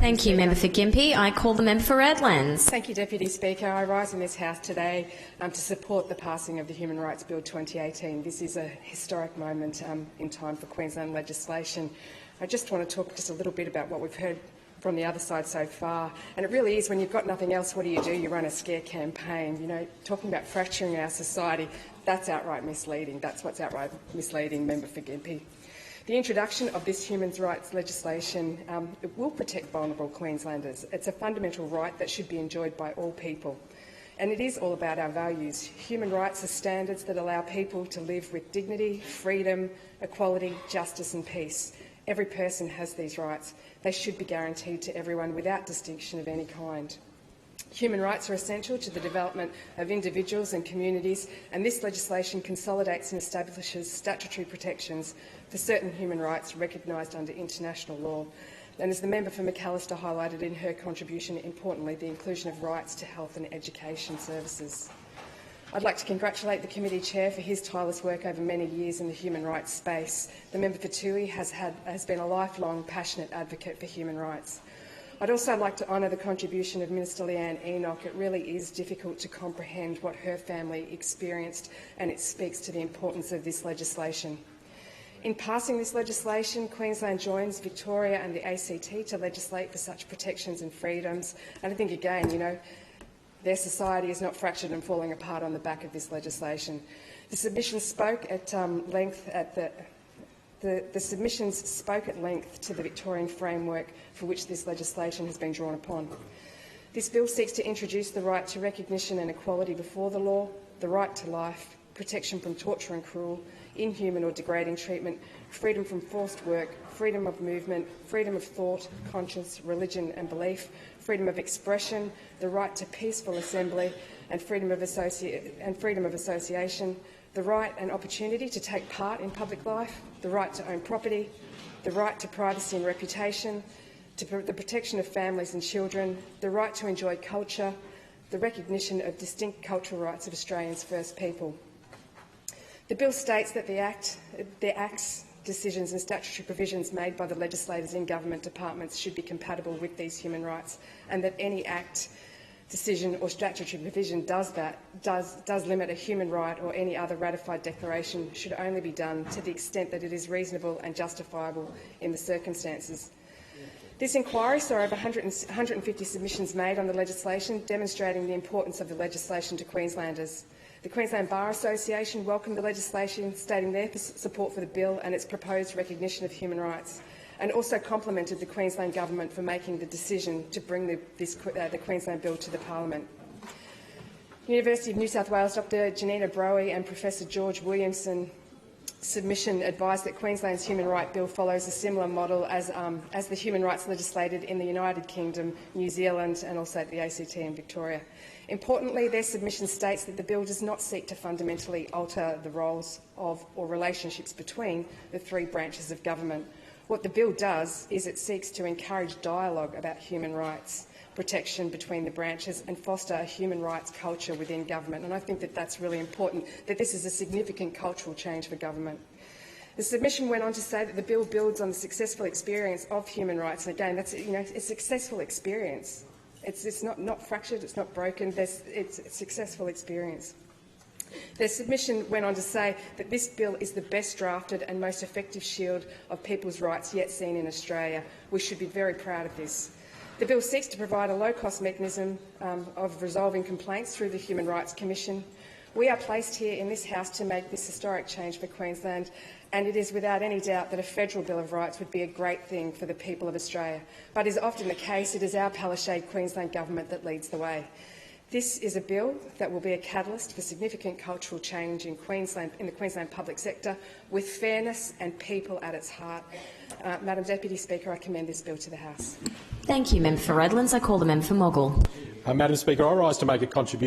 Thank you, Member for Gympie. I call the member for Redlands. Thank you, Deputy Speaker. I rise in this House today to support the passing of the Human Rights Bill 2018. This is a historic moment in time for Queensland legislation. I just want to talk just a little bit about what we've heard from the other side so far. And it really is, when you've got nothing else, what do? You run a scare campaign. You know, talking about fracturing our society, that's outright misleading. That's what's outright misleading, Member for Gympie. The introduction of this human rights legislation it will protect vulnerable Queenslanders. It's a fundamental right that should be enjoyed by all people. And it is all about our values. Human rights are standards that allow people to live with dignity, freedom, equality, justice and peace. Every person has these rights. They should be guaranteed to everyone without distinction of any kind. Human rights are essential to the development of individuals and communities, and this legislation consolidates and establishes statutory protections for certain human rights recognised under international law. And as the member for Macalester highlighted in her contribution, importantly, the inclusion of rights to health and education services. I'd like to congratulate the committee chair for his tireless work over many years in the human rights space. The member for Toohey has been a lifelong passionate advocate for human rights. I'd also like to honour the contribution of Minister Leanne Enoch. It really is difficult to comprehend what her family experienced, and it speaks to the importance of this legislation. In passing this legislation, Queensland joins Victoria and the ACT to legislate for such protections and freedoms. And I think, again, you know, their society is not fractured and falling apart on the back of this legislation. The submissions spoke at length The submissions spoke at length to the Victorian framework for which this legislation has been drawn upon. This bill seeks to introduce the right to recognition and equality before the law, the right to life, protection from torture and cruel, inhuman or degrading treatment, freedom from forced work, freedom of movement, freedom of thought, conscience, religion and belief, freedom of expression, the right to peaceful assembly and freedom of association, the right and opportunity to take part in public life, the right to own property, the right to privacy and reputation, the protection of families and children, the right to enjoy culture, the recognition of distinct cultural rights of Australians' First People. The bill states that the Act's decisions and statutory provisions made by the legislators in government departments should be compatible with these human rights, and that any Act decision or statutory provision does limit a human right or any other ratified declaration should only be done to the extent that it is reasonable and justifiable in the circumstances. This inquiry saw over 150 submissions made on the legislation, demonstrating the importance of the legislation to Queenslanders. The Queensland Bar Association welcomed the legislation, stating their support for the bill and its proposed recognition of human rights, and also complimented the Queensland Government for making the decision to bring the Queensland Bill to the Parliament. University of New South Wales Dr Janina Broey and Professor George Williamson submission advised that Queensland's Human Rights Bill follows a similar model as the human rights legislated in the United Kingdom, New Zealand and also the ACT and Victoria. Importantly, their submission states that the bill does not seek to fundamentally alter the roles of or relationships between the three branches of government. What the bill does is it seeks to encourage dialogue about human rights, protection between the branches and foster a human rights culture within government. And I think that that's really important, that this is a significant cultural change for government. The submission went on to say that the bill builds on the successful experience of human rights. And again, that's a successful experience. It's not fractured, it's not broken, it's a successful experience. Their submission went on to say that this bill is the best drafted and most effective shield of people's rights yet seen in Australia. We should be very proud of this. The bill seeks to provide a low-cost mechanism of resolving complaints through the Human Rights Commission. We are placed here in this House to make this historic change for Queensland, and it is without any doubt that a federal Bill of Rights would be a great thing for the people of Australia. But as is often the case, it is our Palaszczuk Queensland Government that leads the way. This is a bill that will be a catalyst for significant cultural change in Queensland, in the Queensland public sector, with fairness and people at its heart. Madam Deputy Speaker, I commend this bill to the House. Thank you, Member for Redlands. I call the member for Moggill. Madam Speaker, I rise to make a contribution